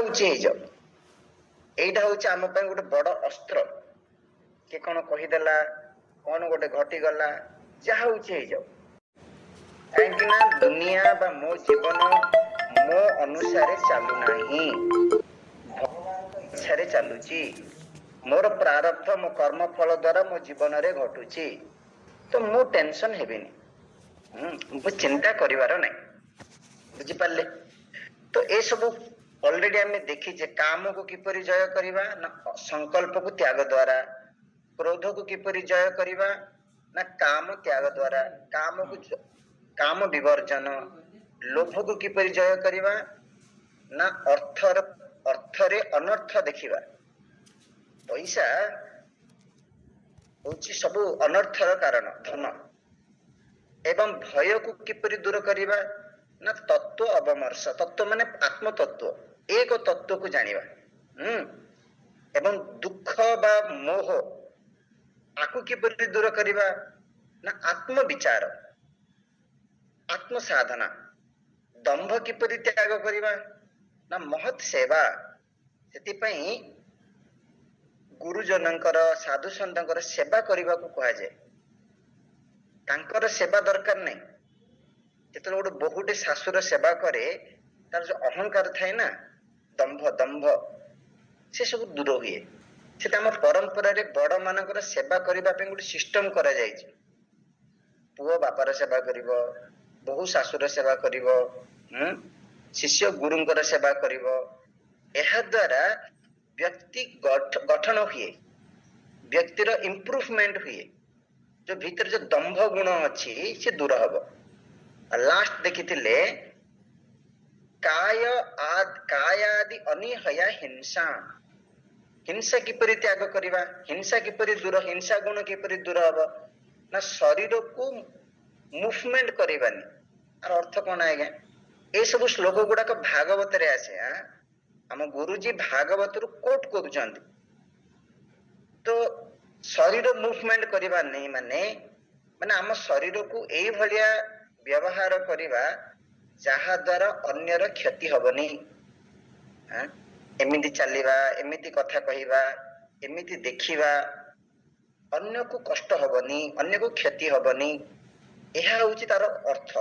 ହଉଛି ହେଇଯାଉ। ଏଇଟା ହଉଛି ଆମ ପାଇଁ ଗୋଟେ ବଡ ଅସ୍ତ୍ର। କିଏ କଣ କହିଦେଲା, କଣ ଗୋଟେ ଘଟିଗଲା, ଯାହା ହଉଛି ହେଇଯାଉ। କାହିଁକି ନା ଦୁନିଆ ବା ମୋ ଜୀବନ ମୋ ଅନୁସାରେ ଚାଲୁନାହିଁ, ଭଗବାନଙ୍କ ଇଚ୍ଛାରେ ଚାଲୁଛି। ମୋର ପ୍ରାରବ୍ଧ ମୋ କର୍ମ ଫଳ ଦ୍ଵାରା ମୋ ଜୀବନରେ ଘଟୁଛି। ତ ମୁଁ ଟେନସନ ହେବିନି, ମୁଁ ଚିନ୍ତା କରିବାର ନାହିଁ। ବୁଝିପାରିଲେ? ତ ଏସବୁ ଅଲରେଡି ଆମେ ଦେଖିଛେ। କାମକୁ କିପରି ଜୟ କରିବା ନା ସଂକଳ୍ପକୁ ତ୍ୟାଗ ଦ୍ଵାରା, କ୍ରୋଧକୁ କିପରି ଜୟ କରିବା ନା କାମ ତ୍ୟାଗ ଦ୍ଵାରା, କାମ ବିବର୍ଜନ, ଲୋଭକୁ କିପରି ଜୟ କରିବା ନା ଅର୍ଥରେ ଅନର୍ଥ ଦେଖିବା। ପଇସା ହଉଛି ସବୁ ଅନರ್ಥର କାରଣ, ଧନ। ଏବଂ ଭୟକୁ କିପରି ଦୂର କରିବା ନା ତତ୍ଵ ଅବମର୍ଶ, ତତ୍ଵ ମାନେ ଆତ୍ମ ତତ୍ଵ, ଏକ ତତ୍ଵକୁ ଜାଣିବା। ଏବଂ ଦୁଃଖ ବା ମୋହ, ଆକୁ କିପରି ଦୂର କରିବା ନା ଆତ୍ମ ବିଚାର, ଆତ୍ମ ସାଧନା। ଦମ୍ଭ କିପରି ତ୍ୟାଗ କରିବା ନା ମହତ୍ ସେବା। ସେଥିପାଇଁ ଗୁରୁଜନଙ୍କର, ସାଧୁ ସନ୍ଥଙ୍କର ସେବା କରିବାକୁ କୁହାଯାଏ। ତାଙ୍କର ସେବା ଦରକାର ନାହିଁ। ଯେତେବେଳେ ଗୋଟେ ବୋହୂଟେ ଶାଶୁର ସେବା କରେ, ତାର ଯୋଉ ଅହଙ୍କାର ଥାଏ ନା, ଦମ୍ଭ, ସେ ସବୁ ଦୂର ହୁଏ। ସେଟା ଆମ ପରମ୍ପରାରେ ବଡ ମାନଙ୍କର ସେବା କରିବା ପାଇଁ ଗୋଟେ ସିଷ୍ଟମ କରାଯାଇଛି। ପୁଅ ବାପାର ସେବା କରିବ, ବୋହୂ ଶାଶୁର ସେବା କରିବ, ଶିଷ୍ୟ ଗୁରୁଙ୍କର ସେବା କରିବ। ଏହା ଦ୍ଵାରା ବ୍ୟକ୍ତି ଗଠନ ହୁଏ, ବ୍ୟକ୍ତିର ଇମ୍ପ୍ରୁଭମେଣ୍ଟ ହୁଏ। ଯୋଉ ଭିତରେ ଯୋଉ ଦମ୍ଭ ଗୁଣ ଅଛି ସେ ଦୂର ହବ। ଲାଷ୍ଟ ଦେଖିଥିଲେ କାୟାଦି ଅନିହୟା ହିଂସା। ହିଂସା କିପରି ତ୍ୟାଗ କରିବା, ହିଂସା କିପରି ଦୂର, ହିଂସା ଗୁଣ କିପରି ଦୂର ହବ ନା ଶରୀରକୁ ମୁଭମେଣ୍ଟ କରିବାନି। ଆର ଅର୍ଥ କଣ ଆଜ୍ଞା? ଏ ସବୁ ଶ୍ଲୋକ ଗୁଡାକ ଭାଗବତରେ ଆସେ। ଆମ ଗୁରୁଜୀ ଭାଗବତରୁ କୋଟ କରୁଛନ୍ତି। ତ ଶରୀର ମୁଭମେଣ୍ଟ କରିବା ନାହିଁ ମାନେ ଆମ ଶରୀରକୁ ଏଇଭଳିଆ ବ୍ୟବହାର କରିବା ଯାହା ଦ୍ୱାରା ଅନ୍ୟର କ୍ଷତି ହବନି। ଏମିତି ଚାଲିବା, ଏମିତି କଥା କହିବା, ଏମିତି ଦେଖିବା, ଅନ୍ୟକୁ କଷ୍ଟ ହବନି, ଅନ୍ୟକୁ କ୍ଷତି ହବନି। ଏହା ହଉଛି ତାର ଅର୍ଥ।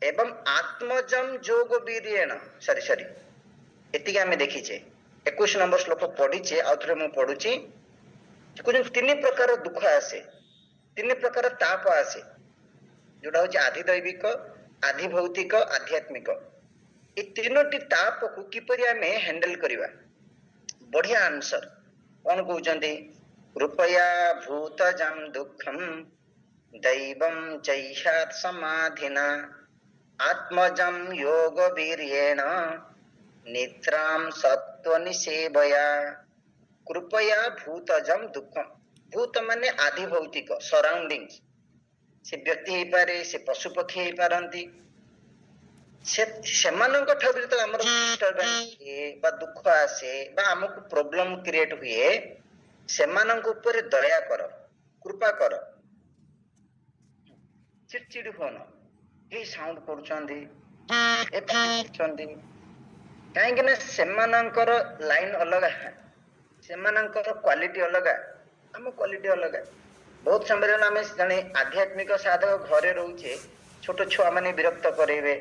ଏବଂ ଆତ୍ମଜମ ଯୋଗ ବୀର୍ୟେଣ, ସରି ଏତିକି ଆମେ ଦେଖିଛେ। 21 ନମ୍ବର ଶ୍ଲୋକ ପଢିଛେ, ଆଉ ଥରେ ମୁଁ ପଢୁଛି। ତିନି ପ୍ରକାର ଦୁଃଖ ଆସେ, ତିନି ପ୍ରକାର ତାପ ଆସେ, ଯୋଉଟା ହଉଛି ଆଧିଦୈବିକ, ଆଧିଭୌତିକ, ଆଧ୍ୟାତ୍ମିକ। ଏ ତିନୋଟି ତାପକୁ କିପରି ଆମେ ହ୍ୟାଣ୍ଡେଲ କରିବା? ବଢିଆ ଆନ୍ସର। କଣ କହୁଛନ୍ତି? କୃପୟା ଭୂତଜଂ ଦୁଃଖଂ ଦୈବଂ ଚୈହ୍ୟାତ୍ ସମାଧିନା ଆତ୍ମଜଂ ଯୋଗ ବୀର୍ୟେଣ ନିଦ୍ରାಂ ସତ୍ତ୍ୱ ନିଷେବୟା। କୃପୟା ଭୂତଜଂ ଦୁଃଖಂ। ଭୂତ ମାନେ ଆଧିଭୌତିକ, ସରାଉଣ୍ଡିଂ। ସେ ବ୍ୟକ୍ତି ହେଇପାରେ, ସେ ପଶୁ ପକ୍ଷୀ ହେଇପାରନ୍ତି। ସେମାନଙ୍କ ଠାରୁ ଯେତେବେଳେ ଆମର ବା ଦୁଃଖ ଆସେ ବା ଆମକୁ ପ୍ରୋବ୍ଲେମ କ୍ରିଏଟ ହୁଏ, ସେମାନଙ୍କ ଉପରେ ଦୟା କର, କୃପା କର। ଚିଡଚିଡି ହୁଅନ, ଏଇ ସାଉଣ୍ଡ କରୁଛନ୍ତି, କାହିଁକି ନା ସେମାନଙ୍କର ଲାଇନ ଅଲଗା, ସେମାନଙ୍କର କ୍ୱାଲିଟି ଅଲଗା, ଆମ କ୍ୱାଲିଟି ଅଲଗା। ବହୁତ ସମୟରେ ଆମେ ଜଣେ ଆଧ୍ୟାତ୍ମିକ ସାଧକ ଘରେ ରହୁଛେ, ଛୋଟ ଛୁଆ ମାନେ ବିରକ୍ତ କରେଇବେ,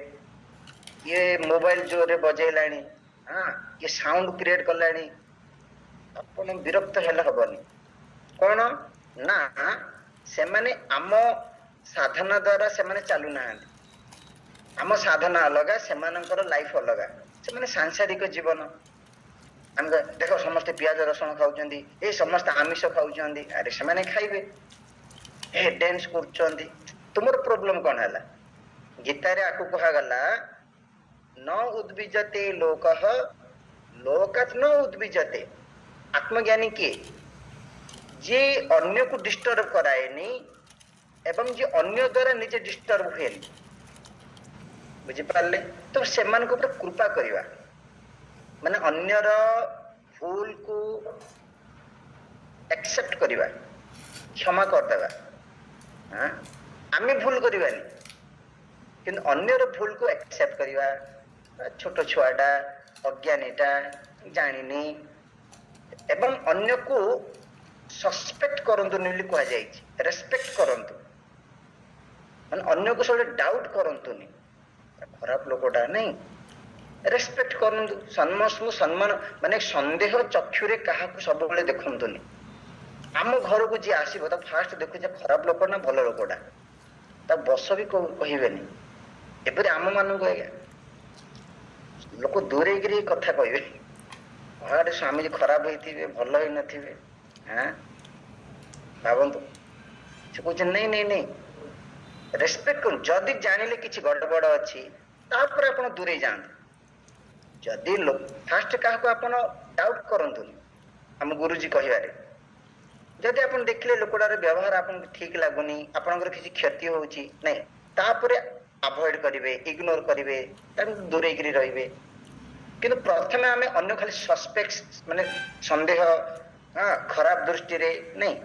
ଇଏ ମୋବାଇଲ ଜୋରରେ ବଜେଇଲାଣି, ଇଏ ସାଉଣ୍ଡ କ୍ରିଏଟ କଲାଣି, ଆପଣ ବିରକ୍ତ ହେଲେ ହବନି। କଣ ନା ସେମାନେ ଆମ ସାଧନା ଦ୍ଵାରା ସେମାନେ ଚାଲୁନାହାନ୍ତି। ଆମ ସାଧନା ଅଲଗା, ସେମାନଙ୍କର ଲାଇଫ ଅଲଗା। ସେମାନେ ସାଂସାରିକ ଜୀବନ। ଆମେ ଦେଖ ସମସ୍ତେ ପିଆଜ ରସୁଣ ଖାଉଛନ୍ତି, ଏ ସମସ୍ତେ ଆମିଷ ଖାଉଛନ୍ତି, ଆରେ ସେମାନେ ଖାଇବେ। ଡ୍ୟାନ୍ସ କରୁଛନ୍ତି, ତୁମର ପ୍ରୋବ୍ଲେମ କଣ ହେଲା? ଗୀତାରେ ଆକୁ କୁହାଗଲା ନ ଉଦ୍ବିଜତେ ଲୋକଃ ଲୋକାତ୍ ନ ଉଦ୍ବିଜତେ। ଆତ୍ମଜ୍ଞାନୀ କିଏ? ଯିଏ ଅନ୍ୟକୁ ଡିଷ୍ଟର୍ବ କରାଏନି ଏବଂ ଯିଏ ଅନ୍ୟ ଦ୍ୱାରା ନିଜେ ଡିଷ୍ଟର୍ବ ହୁଏନି। ବୁଝିପାରିଲେ? ତ ସେମାନଙ୍କ ଉପରେ କୃପା କରିବା ମାନେ ଅନ୍ୟର ଭୁଲକୁ ଆକ୍ସେପ୍ଟ କରିବା, କ୍ଷମା କରିଦେବା। ଆମେ ଭୁଲ କରିବାନି, କିନ୍ତୁ ଅନ୍ୟର ଭୁଲକୁ ଆକ୍ସେପ୍ଟ କରିବା। ଛୋଟ ଛୁଆଟା ଅଜ୍ଞାନୀଟା ଜାଣିନି ଏବଂ ଅନ୍ୟକୁ ସସ୍ପେକ୍ଟ କରନ୍ତୁନି ବୋଲି କୁହାଯାଇଛି, ରେସ୍ପେକ୍ଟ କରନ୍ତୁ, ମାନେ ଅନ୍ୟକୁ ସବୁବେଳେ ଡାଉଟ୍ କରନ୍ତୁନି, ଖରାପ ଲୋକଟା ନାଇଁ, ରେସ୍ପେକ୍ଟ କରନ୍ତୁ, ସମ୍ମାନ, ମାନେ ସନ୍ଦେହ ଚକ୍ଷୁରେ କାହାକୁ ସବୁବେଳେ ଦେଖନ୍ତୁନି। ଆମ ଘରକୁ ଯିଏ ଆସିବ ତା ଫାଷ୍ଟ ଦେଖୁଛେ ଖରାପ ଲୋକ ନା ଭଲ ଲୋକଟା, ତା ବସ ବି କହିବେନି। ଏପରି ଆମ ମାନଙ୍କୁ ଆଜ୍ଞା ଲୋକ ଦୂରେଇକିରି କଥା କହିବେ, ଘରେ ସ୍ୱାମୀ ଖରାପ ହେଇଥିବେ, ଭଲ ହେଇନଥିବେ, ଭାବନ୍ତୁ। ସେ କହୁଛନ୍ତି ନାଇଁ ନାଇଁ ନାଇଁ, ରେସ୍ପେକ୍ଟ କରନ୍ତୁ। ଯଦି ଜାଣିଲେ କିଛି ଗଡ଼ବଡ଼ ଅଛି ତାପରେ ଆପଣ ଦୂରେଇ ଯାଆନ୍ତୁ। ଯଦି ଫାଷ୍ଟ କାହାକୁ ଆପଣ ଡାଉଟ୍ କରନ୍ତୁନି। ଆମ ଗୁରୁଜୀ କହିବାରେ ଯଦି ଆପଣ ଦେଖିଲେ ଲୋକଟାର ବ୍ୟବହାର ଆପଣଙ୍କୁ ଠିକ ଲାଗୁନି, ଆପଣଙ୍କର କିଛି କ୍ଷତି ହଉଛି ନାଇଁ, ତାପରେ ଆଭଏଡ କରିବେ, ଇଗ୍ନୋର କରିବେ, ତାକୁ ଦୂରେଇକିରି ରହିବେ। କିନ୍ତୁ ପ୍ରଥମେ ଆମେ ଅନ୍ୟ ଖାଲି ସସ୍ପେକ୍ଟ, ମାନେ ସନ୍ଦେହ, ଖରାପ ଦୃଷ୍ଟିରେ ନାଇଁ,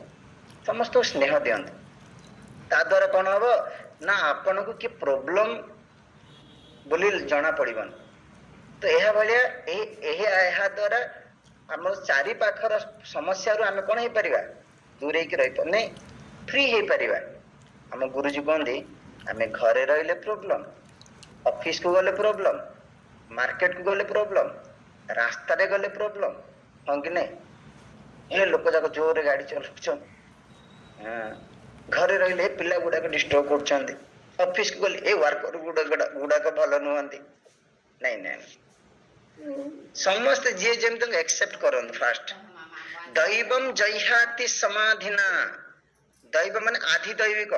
ସମସ୍ତଙ୍କୁ ସ୍ନେହ ଦିଅନ୍ତୁ। ତା ଦ୍ୱାରା କଣ ହବ ନା ଆପଣଙ୍କୁ କି ପ୍ରୋବ୍ଲେମ ବୋଲି ଜଣା ପଡିବନି। ତ ଏହା ଭଳିଆ ଏହା ଦ୍ୱାରା ଆମର ଚାରି ପାଖର ସମସ୍ୟାରୁ ଆମେ କଣ ହେଇପାରିବା, ଦୂରେଇକି ରହିପାରିବା, ଫ୍ରି ହେଇପାରିବା। ଆମ ଗୁରୁଜୀ କୁହନ୍ତି ଆମେ ଘରେ ରହିଲେ ପ୍ରୋବ୍ଲେମ, ଅଫିସକୁ ଗଲେ ପ୍ରୋବ୍ଲେମ, ମାର୍କେଟକୁ ଗଲେ ପ୍ରୋବ୍ଲେମ, ରାସ୍ତାରେ ଗଲେ ପ୍ରୋବ୍ଲେମ, ହଁ କି ନାଇଁ? ଏ ଲୋକ ଯାକ ଜୋରରେ ଗାଡି ଚଲାଉଛନ୍ତି, ଘରେ ରହିଲେ ପିଲା ଗୁଡାକ ଡିଷ୍ଟର୍ବ କରୁଛନ୍ତି, ଅଫିସକୁ ଗଲେ ଏ ୱାର୍କର ଗୁଡାକ ଭଲ ନୁହନ୍ତି। ନାଇଁ ନାଇଁ, ସମସ୍ତେ ଯିଏ ଯେମିତି ଏକ୍ସେପ୍ଟ କରନ୍ତୁ। ଫାଷ୍ଟ ଦୈବମ୍ ଜୈହାତି ସମାଧିନା, ଦୈବ ମାନେ ଆଧି ଦୈବିକ।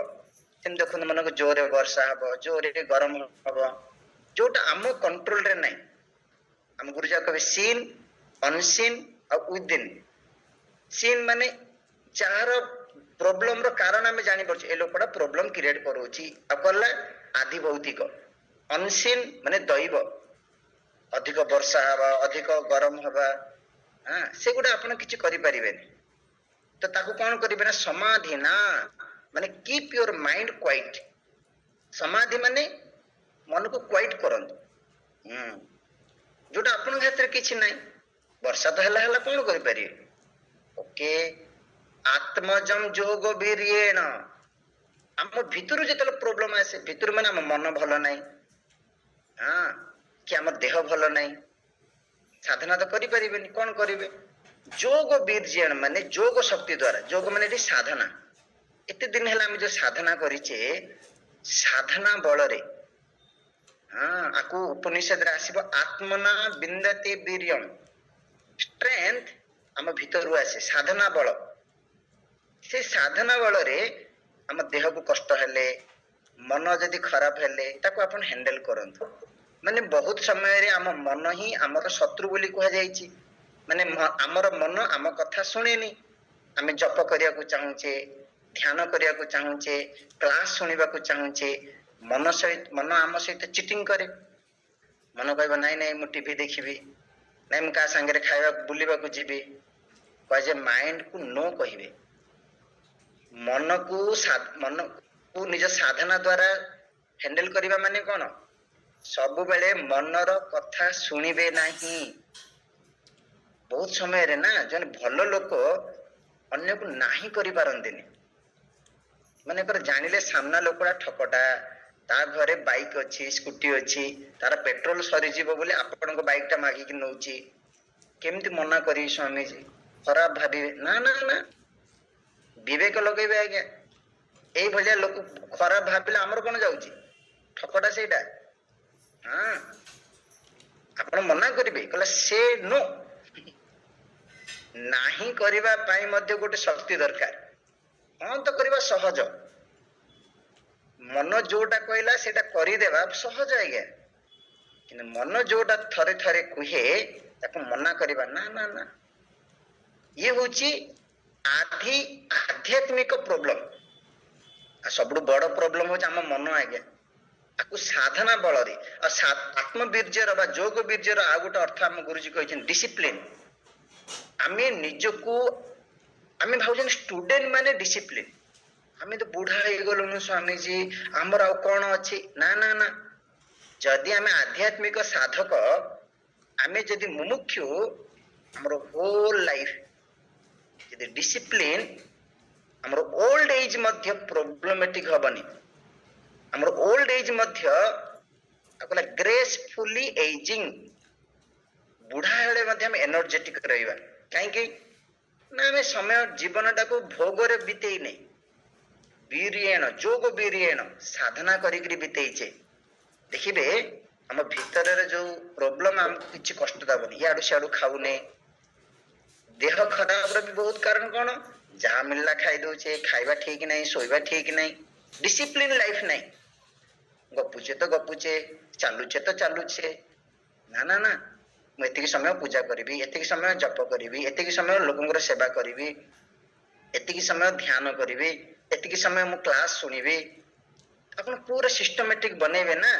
ସେମିତି ଦେଖନ୍ତୁ ମନେକୁ ଜୋରରେ ବର୍ଷା ହବ, ଜୋରରେ ଗରମ ହବ, ଯୋଉଟା ଆମ କଣ୍ଟ୍ରୋଲରେ ନାହିଁ। ଆମ ଗୁରୁଜା କହିବେ ସିନ୍, ଅନସିନ୍ ଆଉ ୱିଦିନ୍। ସିନ୍ ମାନେ ଯାହାର ପ୍ରୋବ୍ଲେମ ର କାରଣ ଆମେ ଜାଣିପାରୁଛୁ, ଏ ଲୋକଟା ପ୍ରୋବ୍ଲେମ କ୍ରିଏଟ କରୁଛି, ଆଉ କଲା ଆଧି ଭୌତିକ। ଅନସିନ୍ ମାନେ ଦୈବ, ଅଧିକ ବର୍ଷା ହବା, ଅଧିକ ଗରମ ହବା, ସେଗୁଡା ଆପଣ କିଛି କରିପାରିବେନି। ତ ତାକୁ କଣ କରିବେ ନା ସମାଧି ନା, ମାନେ କିପ୍ ୟୁର ମାଇଣ୍ଡ କ୍ୱାଇଟ୍। ସମାଧି ମାନେ ମନକୁ କ୍ୱାଇଟ୍ କରନ୍ତୁ। ଯୋଉଟା ଆପଣଙ୍କ ହାତରେ କିଛି ନାହିଁ, ବର୍ଷା ତ ହେଲା ହେଲା, କଣ କରିପାରିବେ? ଓକେ, ଆତ୍ମଜମ୍ ଯୋଗ ବୀର୍ୟେଣ, ଆମ ଭିତରୁ ଯେତେବେଳେ ପ୍ରୋବ୍ଲେମ ଆସେ, ଭିତରୁ ମାନେ ଆମ ମନ ଭଲ ନାହିଁ, କି ଆମ ଦେହ ଭଲ ନାହିଁ, ସାଧନା ତ କରିପାରିବେନି, କଣ କରିବେ? ଯୋଗ ବୀର୍ୟେଣ ମାନେ ଯୋଗ ଶକ୍ତି ଦ୍ଵାରା, ଯୋଗ ମାନେ ଏଠି ସାଧନା। ଏତେ ଦିନ ହେଲା ଆମେ ଯୋଉ ସାଧନା କରିଛେ, ସାଧନା ବଳରେ, ଆକୁ ଉପନିଷେଦରେ ଆସିବ ଆତ୍ମନା ବିନ୍ଦତେ ବୀର୍ୟମ୍, ଷ୍ଟ୍ରେଂଥ ଆମ ଭିତରୁ ଆସେ, ସାଧନା ବଳ। ସେ ସାଧନା ବଳରେ ଆମ ଦେହକୁ କଷ୍ଟ ହେଲେ, ମନ ଯଦି ଖରାପ ହେଲେ, ତାକୁ ଆପଣ ହ୍ୟାଣ୍ଡେଲ କରନ୍ତୁ। ମାନେ ବହୁତ ସମୟରେ ଆମ ମନ ହିଁ ଆମର ଶତ୍ରୁ ବୋଲି କୁହାଯାଇଛି। ମାନେ ଆମର ମନ ଆମ କଥା ଶୁଣେନି। ଆମେ ଜପ କରିବାକୁ ଚାହୁଁଛେ, ଧ୍ୟାନ କରିବାକୁ ଚାହୁଁଛେ, କ୍ଲାସ ଶୁଣିବାକୁ ଚାହୁଁଛେ, ମନ ଆମ ସହିତ ଚିଟିଂ କରେ। ମନ କହିବ ନାଇଁ ନାଇଁ ମୁଁ ଟିଭି ଦେଖିବି, ନାଇଁ ମୁଁ କାହା ସାଙ୍ଗରେ ଖାଇବାକୁ ବୁଲିବାକୁ ଯିବି। କୁହାଯାଏ ମାଇଣ୍ଡକୁ ନୋ କହିବେ। ମନକୁ ନିଜ ସାଧନା ଦ୍ଵାରା ହ୍ୟାଣ୍ଡେଲ କରିବା ମାନେ କଣ? ସବୁବେଳେ ମନର କଥା ଶୁଣିବେ ନାହିଁ। ବହୁତ ସମୟରେ ନା ଜଣେ ଭଲ ଲୋକ ଅନ୍ୟକୁ ନାହିଁ କରିପାରନ୍ତିନି। ମନେକର ଜାଣିଲେ ସାମ୍ନା ଲୋକଟା ଠକଟା, ତା ଘରେ ବାଇକ୍ ଅଛି, ସ୍କୁଟି ଅଛି, ତାର ପେଟ୍ରୋଲ ସରିଯିବ ବୋଲି ଆପଣଙ୍କ ବାଇକ୍ ଟା ମାଗିକି ନଉଛି, କେମିତି ମନା କରିବି ସ୍ୱାମୀଜୀ, ଖରାପ ଭାବିବେ, ନା ନା ନା, ବିବେକ ଲଗେଇବେ ଆଜ୍ଞା। ଏଇଭଳିଆ ଲୋକ ଖରାପ ଭାବିଲେ ଆମର କଣ ଯାଉଛି, ଠକଟା ସେଇଟା। ଆପଣ ମନା କରିବେ, କହିଲେ ସେ ନୋ, ନାହିଁ କରିବା ପାଇଁ ମଧ୍ୟ ଗୋଟେ ଶକ୍ତି ଦରକାର। ହଁ ତ କରିବା ସହଜ, ମନ ଯୋଉଟା କହିଲା ସେଇଟା କରିଦେବା ସହଜ ଆଜ୍ଞା। କିନ୍ତୁ ମନ ଯୋଉଟା ଥରେ ଥରେ କୁହେ, ତାକୁ ମନା କରିବା ନା ନା ନା, ଇଏ ହଉଛି ଆଧ୍ୟାତ୍ମିକ ପ୍ରୋବ୍ଲେମ। ଆଉ ସବୁଠୁ ବଡ ପ୍ରୋବ୍ଲେମ ହଉଛି ଆମ ମନ ଆଜ୍ଞା। ତାକୁ ସାଧନା ବଳରେ, ଆଉ ଆତ୍ମବୀର୍ଯ୍ୟର ବା ଯୋଗ ବୀର୍ଯ୍ୟର ଆଉ ଗୋଟେ ଅର୍ଥ ଆମ ଗୁରୁଜୀ କହିଛନ୍ତି ଡିସିପ୍ଲିନ। ଆମେ ନିଜକୁ, ଆମେ ଭାବୁଛନ୍ତି ଷ୍ଟୁଡେଣ୍ଟ ମାନେ ଡିସିପ୍ଲିନ, ଆମେ ତ ବୁଢା ହେଇଗଲୁଣୁ ସ୍ୱାମୀଜୀ, ଆମର ଆଉ କଣ ଅଛି, ନା ନା ନା। ଯଦି ଆମେ ଆଧ୍ୟାତ୍ମିକ ସାଧକ, आमे जदि मुमुक्षु हमरो होल लाइफ जदि डिसिप्लिन हमरो ओल्ड एज मध्य प्रॉब्लमेटिक हबनी हमरो ओल्ड एज मध्य अकला ग्रेसफुली एजिंग बुढ़ा हेले मध्य हम एनर्जेटिक रहिबा काहे ना हमें समय जीवनटा को भोगरे बितेई नहीं वीरियण जोग वीरियण साधना करिकरी बितेइचे देखिबे हम भीतर जो प्रॉब्लम हमको किछि कष्ट दबनी याडू सियाडू खाउने देह खराब रे भी बहुत कारण कोन जहाँ मिलला खाई दउचे खाइबा ठीक नहीं सोइबा ठीक नहीं डिसिप्लिन लाइफ नहीं गपुचे तो गपुचे चालुचे तो चालुचे ना ना ना ମୁଁ ଏତିକି ସମୟ ପୂଜା କରିବି ଏତିକି ସମୟ ଜପ କରିବି ଏତିକି ସମୟ ଲୋକଙ୍କର ସେବା କରିବି ଏତିକି ସମୟ ଧ୍ୟାନ କରିବି ଏତିକି ସମୟ ମୁଁ କ୍ଲାସ ଶୁଣିବି ଆପଣ ପୁରା ସିଷ୍ଟମେଟିକ ବନେଇବେ ନା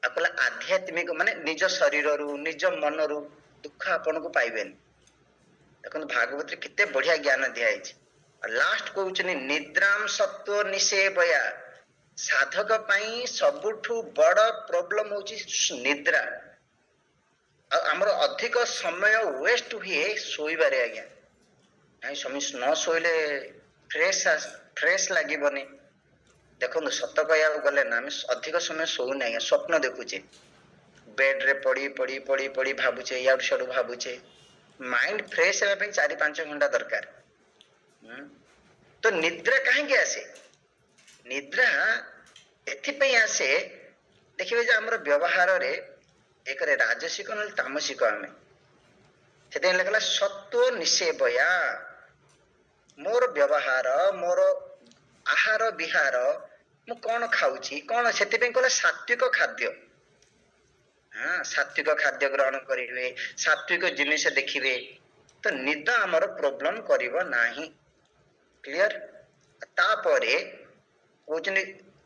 आपला आध्यात्मिक माने निज शरीररू निज मनरू दुख आपनको पाइबेन देखो भागवत केते बढ़िया ज्ञान दिया लास्ट कहउछनी निद्राम सत्व निषेवया साधक पई सबुठु बड़ प्रॉब्लम होची निद्रा आमर अधिक समय वेस्ट हुए सोइबारे आज्ञा नहीं समय न सोइले फ्रेश फ्रेश लागिबनी देखो सत कह गले ना अधिक समय शोऊ ना स्वप्न देखुचे बेड रे पड़ी पड़ी पड़ी पड़ी भावुचे याडू सियाडू भावुचे माइंड फ्रेश होगा 4-5 घंटा दरकार तो निद्रा कहीं आसे निद्रा एथि आसे देखिए जे हमर व्यवहार रे एक राजसिक न तामसिक आमे से लिखला सत्व निषेवया मोर व्यवहार मोर आहार विहार मु कौन खाऊची कौन से कहला सात्विक खाद्य हाँ सात्विक खाद्य ग्रहण करेंगे सात्विक जिनिस देखिए तो निद आमर प्रोब्लेम करिवो नाही क्लियर तापरे कहउछनी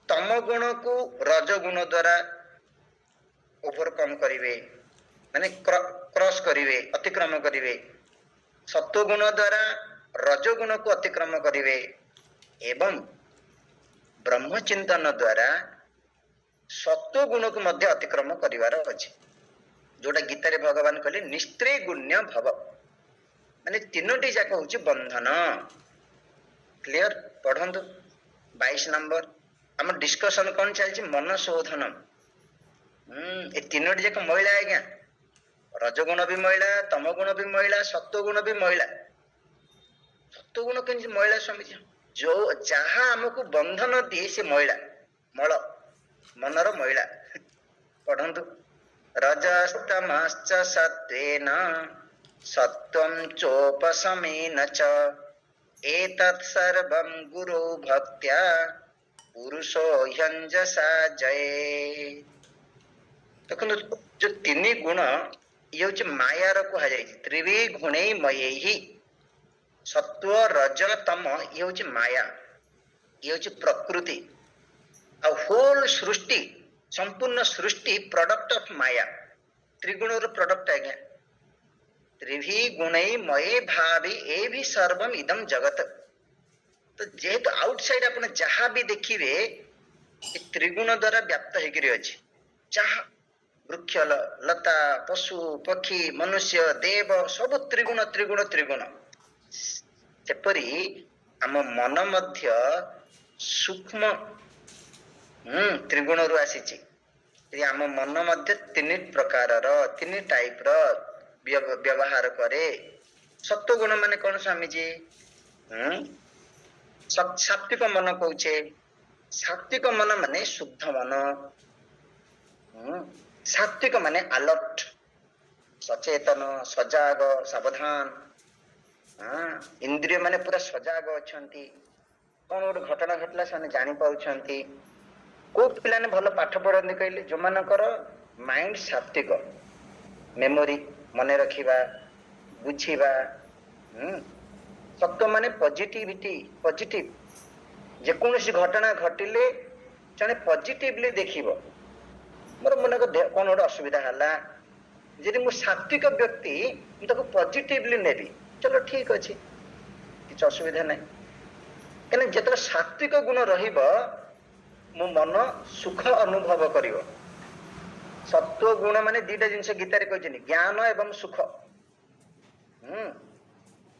तम गुण को रज गुण द्वारा ओवरकम करिवे माने क्रॉस करिवे अतिक्रम करिवे सत्व गुण द्वारा रज गुण को अतिक्रम करिवे एवं ब्रह्म चिंतन द्वारा सत्व गुण को मध्य अतिक्रम करिवार अछि जोटा गीता रे भगवान कहले निस्त्रे गुण्य भव माने तीनोटी जाक होची बंधन क्लियर पढ़ंतु 22 नंबर हम डिस्कशन कोन चलछि मन शोधन ए तीनोटी जाक महिला आज्ञा रजगुण भी महिला तम गुण भी महिला सत्व गुण भी महिला सत्व गुण केन महिला स्वामी जो जहाँ हमको बंधन दिए से महिला मल मनर महिला पढ़ंतु रजस्तमश्च सत्वेन सत्वं चोपशमेन च एतत् सर्वं गुरु भक्त्या पुरुषो ह्यंजसा जये देखो जो तीन गुण ये हूँ मायार कह त्रिवी गुणे मयी सत्व रज तम ये हूँ माया ये हूँ प्रकृति आ होल सृष्टि संपूर्ण सृष्टि प्रोडक्ट ऑफ माया त्रिगुण प्रोडक्ट आज्ञा त्रिभी गुण मये भावी ए भी सर्वम इदम जगत तो जेहेतु आउटसाइड अपन जहाँ भी देखिए त्रिगुण द्वारा व्याप्त होकर अच्छी जहाँ वृक्ष लता पशु पक्षी मनुष्य देव सब त्रिगुण त्रिगुण त्रिगुण सेपरी आम मन मध्य सूक्ष्म त्रिगुण रु आसी आम मन मध्य 3 प्रकार तीन टाइप व्यवहार करे सत्व गुण माने कौन स्वामी जी सात्विक मन कहूचे सात्विक मन माने शुद्ध मन सात्विक माने अलर्ट सचेतन सजाग सावधान इंद्रिय माने पूरा सजाग अछंती कौन गोटे घटना घटला से जानी पाउछंती को पिलाने भल पाठ पढ़ती कहले जो मानकर माइंड सात्विक मेमोरी मने रखिबा बुझिबा सत्व माने पॉजिटिविटी पॉजिटिव जेकोसी घटना घटिले जने पॉजिटिवली देखिबो मोर मन को कौन गोटे असुविधा है जदि मु सात्विक व्यक्ति ताको पॉजिटिवली नेबी चलो ठीक अच्छे किसी असुविधा नहीं कहीं जिते सात्विक गुण रहिबो मो मन सुख अनुभव करिवो सत्व गुण माने दीटा जिनस गीतारे कहछिन ज्ञान एवं सुख।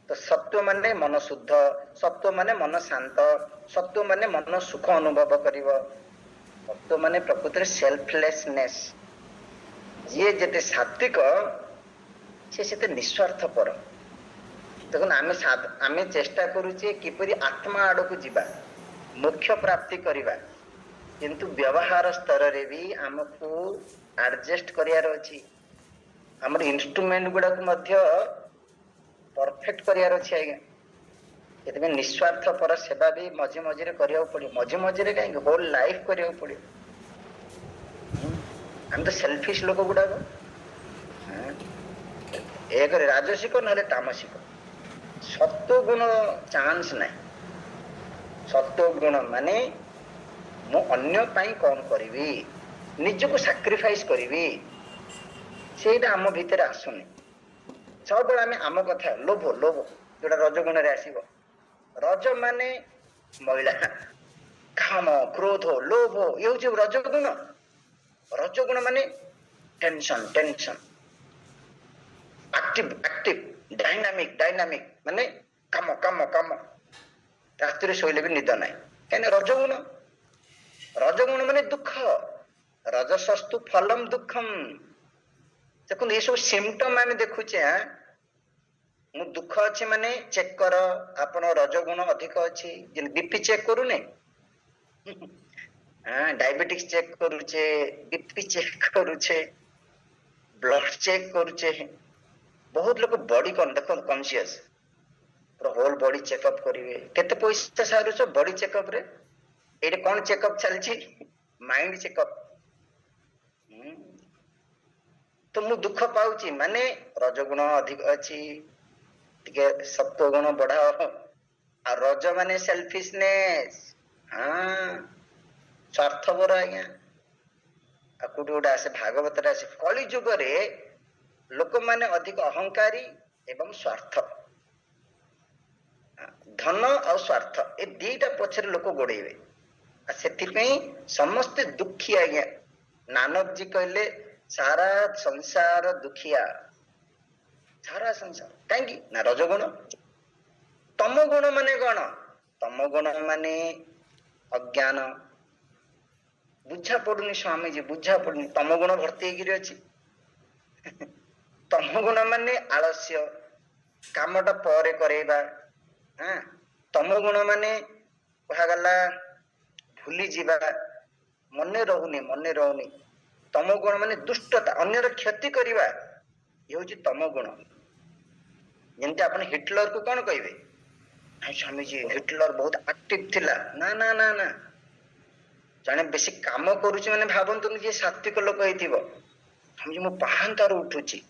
तो सत्व माने मन शुद्ध, सत्व माने मन शांत, सत्व माने मन सुख अनुभव करिवो, सत्व माने प्रकृति सेल्फलेसनेस। जे जेते सात्विक से सेते निस्वार्थपर। देखो आमे चेष्टा करूचे किपरि आत्मा आड़को जीवा, मोक्ष प्राप्ति करिवा, किंतु व्यवहार स्तर रे भी हमको एडजस्ट करियार अछि। हमर इंस्ट्रूमेंट गुडा को मध्य परफेक्ट करियार अछि आज्ञा। एतबे निस्वार्थ पर सेवा भी मझे मझे रे करिया पड़े, मझे मझे रे काहे होल लाइफ करिया पड़े। हम तो सेल्फिश लोक गुडा को एक राजसिक न तामसिक। सत्व गुण चांस नहीं। सत्व गुण माने मु अन्य पाई कौन करिवी, निजको सैक्रिफाइस करिवी, सेटा आम भितर आसुनी। सब आमे आम कथा लोभ लोभ जोटा रजगुण रे आसीबो। रज माने महिला, काम, क्रोध, लोभ ये होची रजगुण। रजगुण माने tension tension, active active, dynamic dynamic माने काम काम काम, रात्रि रे सोइले भी निद नाही काने रजगुण। रजगुण माने दुख, रजसस्तु फलम दुखम। देखो ये सब सिम्पटम आमे देखुचे। मु दुख अछि माने चेक कर आपण रजगुण अधिक अछि। जिन बीपी चेक करूने, डायबिटीज चेक करूचे, बीपी चेक करूचे, ब्लड चेक करूचे। बहुत लोग बॉडी कौन देखो कॉन्शियस होल बॉडी चेकअप करिवे। केते पैसा सारुछ बॉडी चेकअप रे? एटे कौन चेकअप चलछि? Mind checkup. तो मु दुख पाउची माने रजगुण अधिक अछि, टिके सत्व गुण बढ़ाओ। आ रज माने सेल्फिशनेस, स्वार्थपर आज्ञा। आ कोटि गोटे आसे भागवत रे आसे कलि जुग रे लोक माने अधिक अहंकारी एवं स्वार्थ, धन और स्वार्थ ए दीटा पछरे लोक गोड़ेइबे। आ सेति समस्ते दुखी आज्ञा। नानक जी कहले सारा संसार दुखिया, सारा संसार कहीं ना रजगुण। तम गुण माने कौन? तम गुण माने अज्ञान। बुझा पड़ुनी स्वामी जी, बुझा पड़ुनी। तम गुण भर्ती होगी अच्छी। तम गुण माने आलस्य, कामटा पर करेबा। तम गुण माने कहगला भूली जीवा, मने रहुनी। तम गुण माने दुष्टता, अन्यर क्षति करिबा, ये होची तम गुण। जेंति आपण हिटलर को कौन कहबे? नहीं स्वामी जी हिटलर बहुत एक्टिव थिला। ना ना ना ना, जने बेसी काम करूची माने भाबंतु जे सात्विक लोक हेतिबो। स्वामी जी मु पाहांतार उठुची,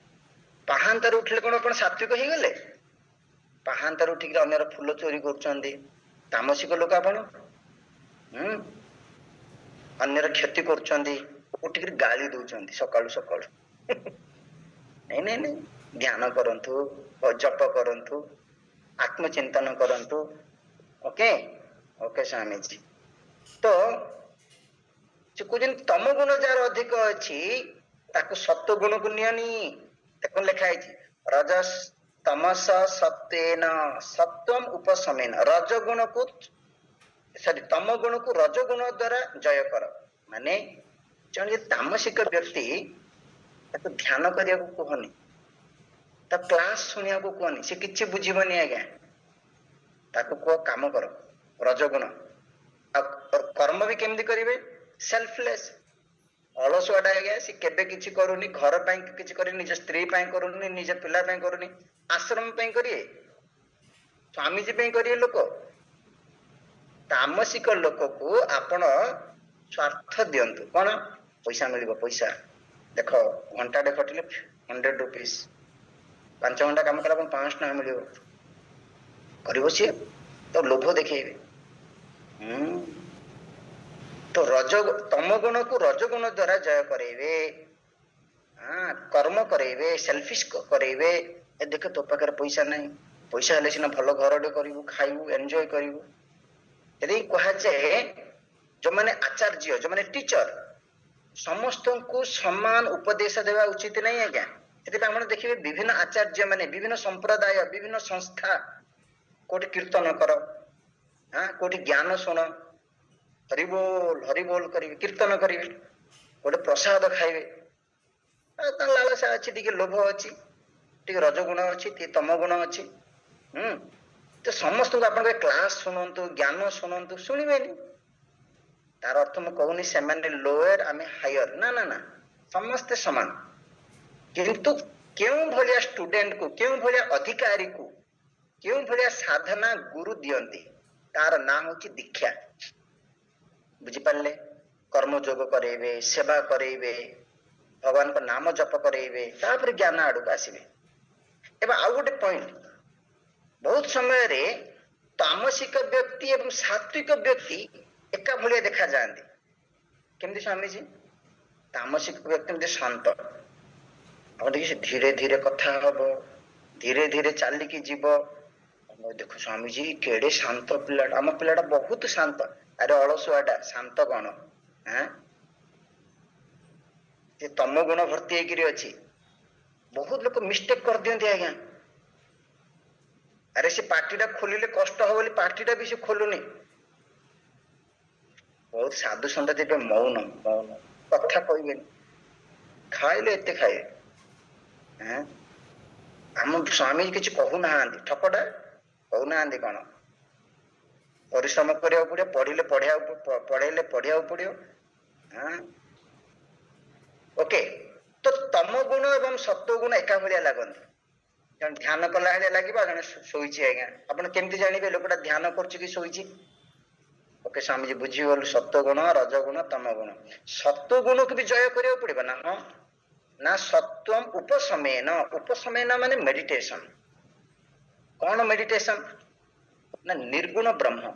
पाहांतार उठले कोन आपण सात्विक हे गेले? पाहांतार उठिक अन्यर फूल चोरी करूचंदी, तामसिक लोक आपण। अन्यर क्षति करूचंदी, उठिक गाली दउचंदी सकाळु सकाळु। नहीं नहीं नहीं, ध्यान करंतु, जप करंतु, आत्मचिंतन करंतु। Okay okay Swami ji. तो तम गुण जार अधिक अछि ताकु सत्व गुण को नियनी। देखो लिखा है रजस तमस सत्वेन सत्वम उपशमेन। रज गुण को सॉरी तम गुण को रज गुण द्वारा जय कर। माने जन तामसिक व्यक्ति ताको ध्यान करिया को कहनी, ता क्लास सुनिया को कहनी, से किछि बुझिबनी आज्ञा। ताको को काम करो रजगुण। और कर्म भी केमती करिवे? सेल्फलेस। अलसुआटा आज्ञा से केबे किछि करूनी, घर पाई किछि करी, निज स्त्री पाई करूनी, निज पिला पाई करूनी, आश्रम पाई करिए, स्वामी जी पाई करिए। लोक तामसिक लोक को आपण स्वार्थ दियंतु। कौन? पैसा मिलिबो पैसा। देखो घंटा डे खटिले 100 रुपीस, 5 घंटा काम कला 500 टका मिलिबो। करिबो सी तो लोभ देखेबे। तो रज तम गुण को रजगुण द्वारा जय करेबे। कर्म करेबे, सेल्फिश करेबे। ए देख तो पाखर पैसा नहीं, पैसा हेले सिना भल घरडे करिवु, खाइबु, एन्जॉय करिवु। यदि कहा जाए जो माने आचार्य, जो माने टीचर, समस्त को समान उपदेश देवा उचित नहीं आज्ञा। आप देखिए विभिन्न आचार्य माने विभिन्न संप्रदाय विभिन्न संस्था कोटि कीर्तन कर हाँ कोटि ज्ञान शुण हरिबोल करेंगे कीर्तन करेंगे गोटे प्रसाद खाइबे लालसा अच्छी टे लोभ अच्छी टे रजगुण अच्छी टे तम गुण अच्छी तो समस्त को आप क्लास शुणु ज्ञान शुणु शुणवे तार अर्थ मु कहूनी से लोअर आम हायर ना ना ना समस्ते समान किंतु क्यों भलिया स्टूडेंट को क्यों भलिया अधिकारी को क्यों भलिया साधना गुरु दियंती तार ना हूँ दीक्षा बुझिपारे कर्मयोग करेबे सेवा करेबे भगवान को नाम जप करेबे तापर ज्ञान आड़ को आसबे एवं आउ गोटे पॉइंट बहुत समय रे तामसिक व्यक्ति एवं सात्विक व्यक्ति एका भलिया देखा जाती केमती स्वामी जी तामसिक व्यक्ति शांत आप देखिए धीरे धीरे कथा हम धीरे धीरे चलिकी जीव देखो स्वामी जी केड़े शांत पिला आम पिलाटा बहुत शांत अरे अलसुआटा शांत कौन हाँ तम गुण भर्ती होकर अच्छी बहुत लोग मिस्टेक कर दियंती आज्ञा अरे से पार्टीटा खोलिले कष्ट हो बोली पार्टीटा भी से खोलुनी बहुत साधु सन्त देवे मौन मौन कथा कहबे खाइले एते खाइबे आम स्वामी किसी कहूना ठकटा कहूना कौन परिश्रम करा पड़ो पढ़िले पढ़ेले पढ़िया पड़ो हाँ ओके तो तम गुण एवं सत्व गुण एका भाया लगती जन ध्यान कला लगे जन शोची आज्ञा आप केमती जानवे लोकटा ध्यान कर ओके स्वामी जी बुझीगलु सत्व गुण रजगुण तम गुण सत्व गुण को भी जय करा पड़ो ना हाँ ना सत्वम उपशमेन उपशमेन माने मेडिटेशन कौन मेडिटेशन ना निर्गुण ब्रह्म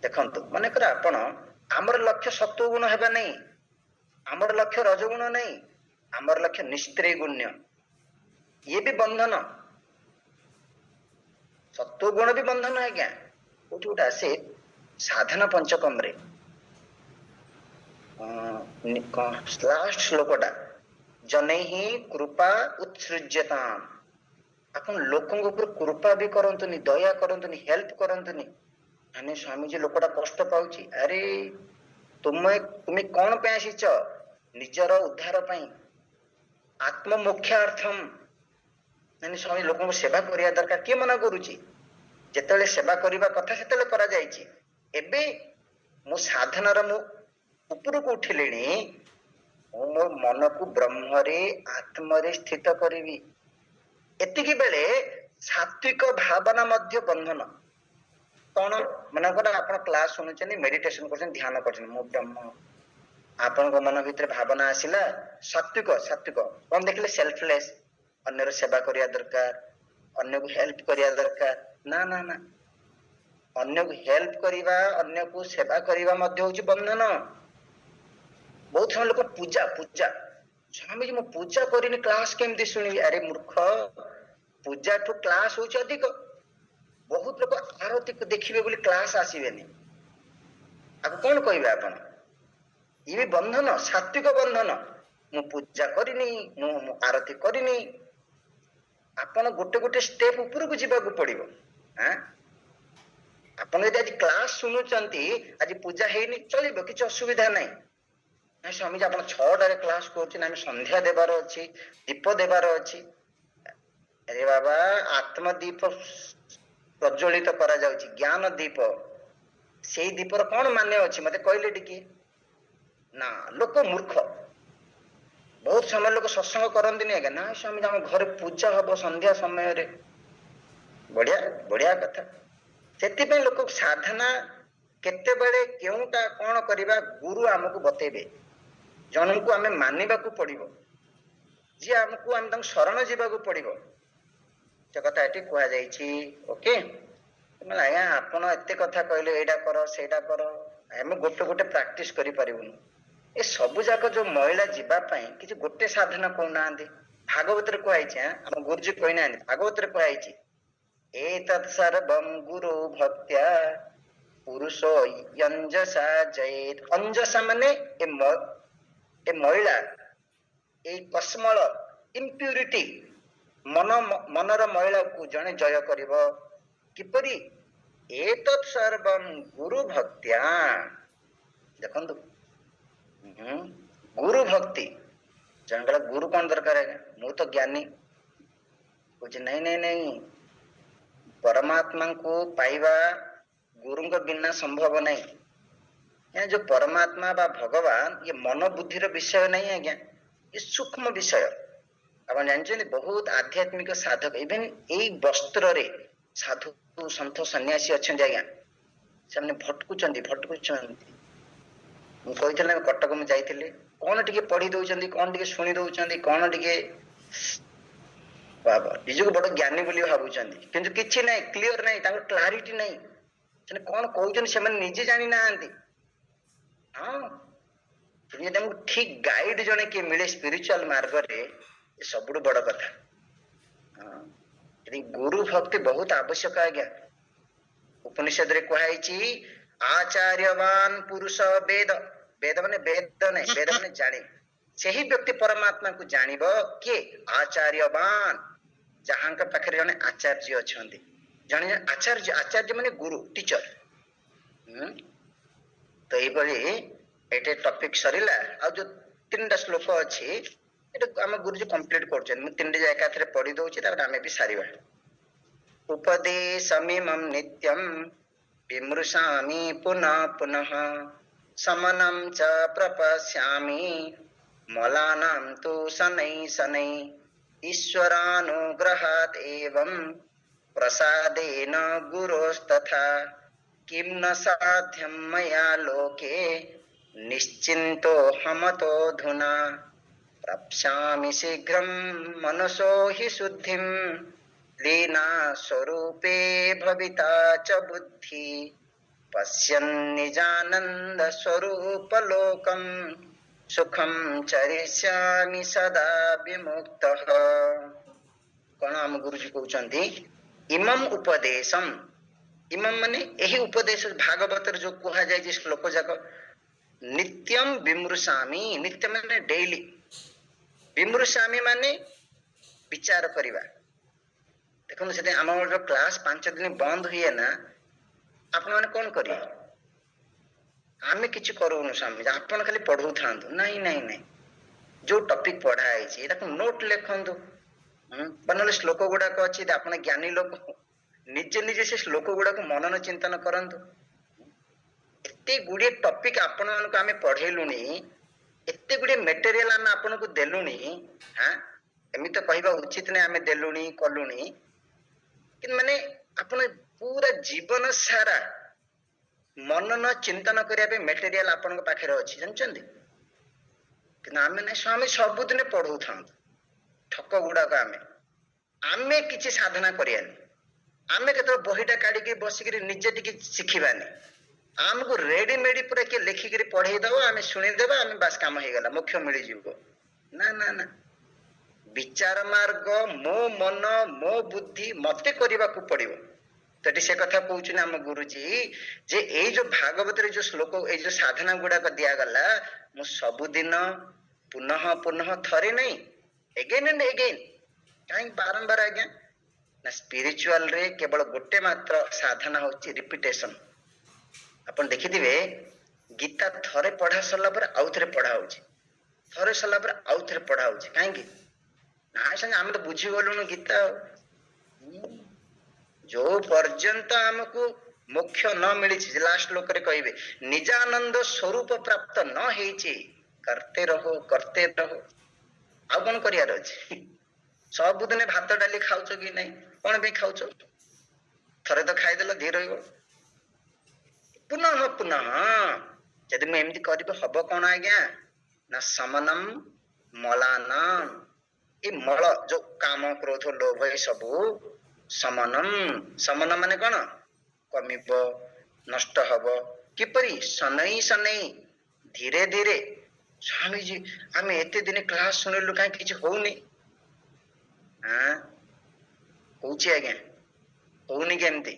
देखंतु माने कर आपण आमर लक्ष्य सत्व गुण हेबा नहीं आमर लक्ष्य रजगुण नहीं आमर लक्ष्य निस्त्रेय गुण्य ये भी बंधन सत्व गुण भी बंधन है क्या गोटे आसे साधना पंचकम रे लास्ट श्लोकटा जने ही कृपा उत्सृज्यताम आप लोकों ऊपर कृपा भी करंतुनी दया करंतुनी हेल्प करंतुनी माने स्वामी जी लोकटा कष्ट पाउची अरे तुम्हें कौन पे आसीच निजर उद्धार पई आत्म मोक्षार्थम माने स्वामी लोकों को सेवा करिया दरकार के मना करूची जेतेले सेवा करिबा कथा सेतेले करा जायची एबे मो साधनार मो ऊपर को उठिलेनी मो मन को ब्रह्म रे आत्म रे स्थित करिवि एतिकी बेले सात्विक भावना मध्य बंधन कौन मन कर आप क्लास शुणुचंदी मेडिटेशन कर ध्यान कर मो ब्रह्म आपण मन भीतर भावना आसिला सात्विक सात्विक कौन देखले सेल्फलेस अन्यर सेवा करिया दरकार अन्य को हेल्प करिया दरकार ना ना ना अन्य को हेल्प करिवा अन्य को सेवा करिवा मध्य होची बंधन बहुत समय लोग पूजा पूजा स्वामी जी मु पूजा करिनी क्लास केमती सुनिबी अरे मूर्ख पूजा ठू क्लास होची अधिक बहुत लोग आरती को देखिबे बोली क्लास आसीबेनी आप कौन कहबे आपण ये भी बंधन सात्विक बंधन मु पूजा करिनी मु आरती करिनी आपण गोटे गोटे स्टेप ऊपर को जीवा को पड़िबो हां आपण यदि आज क्लास सुनुचंती आज पूजा हेनी चलिबो किछ असुविधा नहीं ना स्वामी जी आप 6 क्लास कर संध्या देवार अच्छी दीप देवार अच्छी अरे बाबा आत्मदीप प्रज्वलित करा जाउची ज्ञान दीप से दीपर कौन मान्य अच्छी मत कहले टिके ना लोक मूर्ख बहुत समय लोग सत्संग करती आज्ञा ना स्वामी आम घर पूजा हम संध्या समय रे बढ़िया बढ़िया कथा से लोक साधना केते बेले केउटा कौन करिबा गुरु आमको बतेबे जन को आम मानवा पड़ो जी आमको आम शरण जावाक पड़ो से कथा ये कहुई ओके आज्ञा आपण एत कथा कहले एटा कर सेटा कर आम गोटे गोटे प्राक्टिस करूँ ए सबु जाक जो महिला जीवाई किसी गोटे साधना कहना भागवत कहुई आम गुरुजी कहना भागवत कहुई एतत् सर्वं गुरु भक्त्या ପୁରୁଷ ୟଞ୍ଜସା ଜୟେତ୍। ଅଞ୍ଜସା ମାନେ ଏ ମଇଳା, ଏଇ କସ୍ମଳ ଇମ୍ପ୍ୟୁରିଟି, ମନର ମଇଳାକୁ ଜଣେ ଜୟ କରିବ। କିପରି? ଏତତ୍ ସର୍ବଂ ଗୁରୁ ଭକ୍ତ୍ୟା। ଦେଖନ୍ତୁ, ଗୁରୁ ଭକ୍ତି। ଜଣଙ୍କର ଗୁରୁ କଣ ଦରକାର? ମୁଁ ତ ଜ୍ଞାନୀ କହୁଛି, ନାଇଁ ନାଇଁ ନାଇଁ, ପରମାତ୍ମାଙ୍କୁ ପାଇବା ଗୁରୁଙ୍କ ବିନା ସମ୍ଭବ ନାହିଁ। ଯୋଉ ପରମାତ୍ମା ବା ଭଗବାନ, ଇଏ ମନ ବୁଦ୍ଧିର ବିଷୟ ନାହିଁ ଆଜ୍ଞା, ଏ ସୂକ୍ଷ୍ମ ବିଷୟ। ଆପଣ ଜାଣିଛନ୍ତି ବହୁତ ଆଧ୍ୟାତ୍ମିକ ସାଧକ ଇଭେନ ଏଇ ବସ୍ତ୍ରରେ ସାଧୁ ସନ୍ଥ ସନ୍ନ୍ୟାସୀ ଅଛନ୍ତି ଆଜ୍ଞା, ସେମାନେ ଭଟକୁଛନ୍ତି। ମୁଁ କହିଥିଲି କଟକ ମୁଁ ଯାଇଥିଲି, କଣ ଟିକେ ପଢି ଦଉଛନ୍ତି, କଣ ଟିକେ ଶୁଣି ଦଉଛନ୍ତି, କଣ ଟିକେ ନିଜକୁ ବଡ ଜ୍ଞାନୀ ବୋଲି ଭାବୁଛନ୍ତି, କିନ୍ତୁ କିଛି ନାହିଁ, କ୍ଲିୟର ନାହିଁ, ତାଙ୍କର କ୍ଲାରିଟି ନାହିଁ। ସେମାନେ କଣ କହୁଛନ୍ତି ସେମାନେ ନିଜେ ଜାଣିନାହାନ୍ତି। ହଁ, ଯଦି ଆମକୁ ଠିକ ଗାଇଡ ଜଣେ କିଏ ମିଳେ ସ୍ପିରିଚୁଆଲ ମାର୍ଗରେ, ଏ ସବୁଠୁ ବଡ କଥା। ହଁ, ଗୁରୁ ଭକ୍ତି ବହୁତ ଆବଶ୍ୟକ ଆଜ୍ଞା। ଉପନିଷଦରେ କୁହାଯାଇଛି ଆଚାର୍ଯ୍ୟବାନ ପୁରୁଷ ବେଦ। ବେଦ ମାନେ ବେଦ ନାହିଁ, ବେଦ ମାନେ ଜାଣେ। ସେହି ବ୍ୟକ୍ତି ପରମାତ୍ମାକୁ ଜାଣିବ କିଏ? ଆଚାର୍ଯ୍ୟବାନ, ଯାହାଙ୍କ ପାଖରେ ଜଣେ ଆଚାର୍ଯ୍ୟ ଅଛନ୍ତି। ଜଣେ ଆଚାର୍ଯ୍ୟ, ଆଚାର୍ଯ୍ୟ ମାନେ ଗୁରୁ, ଟିଚର। ତ ଏଇଭଳି ଏଠି ଟପିକ ସରିଲା। ଆଉ ଯୋଉ 3ଟା ଶ୍ଲୋକ ଅଛି, ଏଟା ଆମ ଗୁରୁଜୀ କମ୍ପ୍ଲିଟ କରୁଛନ୍ତି। ମୁଁ 3ଟି ଏକାଥରେ ପଢି ଦଉଛି, ତାପରେ ଆମେ ବି ସାରିବା। ଉପଦେଶମିମଂ ନିତ୍ୟଂ ବିମୃଶାମି ପୁନଃ ପୁନଃ ସମନଂ ଚ ପ୍ରପଶ୍ୟାମି ମଲାନାଂ ତୁ ଶନୈ ଶନୈ ଈଶ୍ୱରାନୁଗ୍ରହାତ୍ ଏବଂ ପ୍ରସାଦେନ ଗୁରୋಸ್ತଥା କିଂ ନ ସାଧ୍ୟଂ ମୟା ଲୋକେ ନିଶ୍ଚିନ୍ତୋ ହମତୋऽଧୁନା ପ୍ରାପ୍ସ୍ୟାମି ଶୀଘ୍ରಂ मनसो हि शुद्धिं लीना स्वरूपे भविता च बुद्धि पश्यन् निजानन्द स्वरूप लोकं सुखं चरिष्यामि सदा विमुक्तः। कौन आम गुरुजी कहउचंदी इमम उपदेशम। इमम माने एही उपदेश भागवतर जो कुहा जाय जे श्लोक जाक नित्यम विमृशामि। नित्य माने डेली, विमृशामि माने विचार करिबा। देखो से आम क्लास 5 दिन बंद हुए ना, आपण माने कौन करिए? आमे किछि करूनु स्वामी, आपण खाली पढ़ू थांतु। नहीं नहीं नहीं, जो टॉपिक पढ़ा है ताको नोट लिखंतु। बनले श्लोक गुड़ाक अच्छी, आपण ज्ञानी लोक निजे निजे से श्लोक गुड़ाक मनन चिंतन करंतु। एते गुड़े टॉपिक आपण मानको आमे पढ़ेलुनी, एते गुड़े मटेरियल आमे आपण को देलुनी। हां, एमि तो कहबा उचित नै आमे देलुनी कलुनी, कि माने आपण पूरा जीवन सारा मनन चिंतन करिया पे मटेरियल आपण पाखे अच्छी जानचंदी। कि आमे नै स्वामी सबुदिने पढ़ू था ठक गुड़ाक आमे किछि साधना करियानी। आमे केतो बहिटा काढी के बसिक निजे टिके शिखिबानी। आमको रेडीमेड पूरा के लिखिक पढ़े दब, आमे शुणीदेव, आमे बास काम हो गला, मोक्ष मिली जीव। ना ना ना, विचार मार्ग मो मन मो बुद्धि मते करने को पड़ो। तो से कथा कहूँ आम गुरुजी जे ये जो भागवत जो श्लोक ये जो साधना गुड़ाक दिगला, मु सबुदिन पुनः पुनः थरे नहीं, एगेन एंड एगेन, कहीं बारंबार आज्ञा ना। स्पिरिचुअल रे केवल गोटे मात्र साधना होची रिपीटेशन। अपन देखिथिबे गीता थरे पढ़ा सरला पर आउ थरे पढ़ा होची, थरे सरला पर आउ थरे पढ़ा होची। काहे कि ना संगे हम तो बुझी गलुनु गीता। जो पर्यंत हमको मोक्ष न मिली, लास्ट श्लोक रे कहिबे निजानंद स्वरूप प्राप्त न हेची, करते रहो करते रहो। आ कौन करियार अछि? सबुदिने भात डाली खाउछ कि नहीं? कौन भी खाउछ? थरे तो खाइदेल धीर रहिबो। पुनः पुनः यदि मैं एमती करी हब कौन आज्ञा ना, समनम मलानाम, ये मल जो काम क्रोध लोभ ये सबू समनम। समन माने कौन? कमिब, नष्ट हब। किपरि? शनै शनै, धीरे धीरे। स्वामी जी आमे एते दिन क्लास सुनिलु काहे किछि होउनी? हां होउछि आज्ञा, होउनी केमती?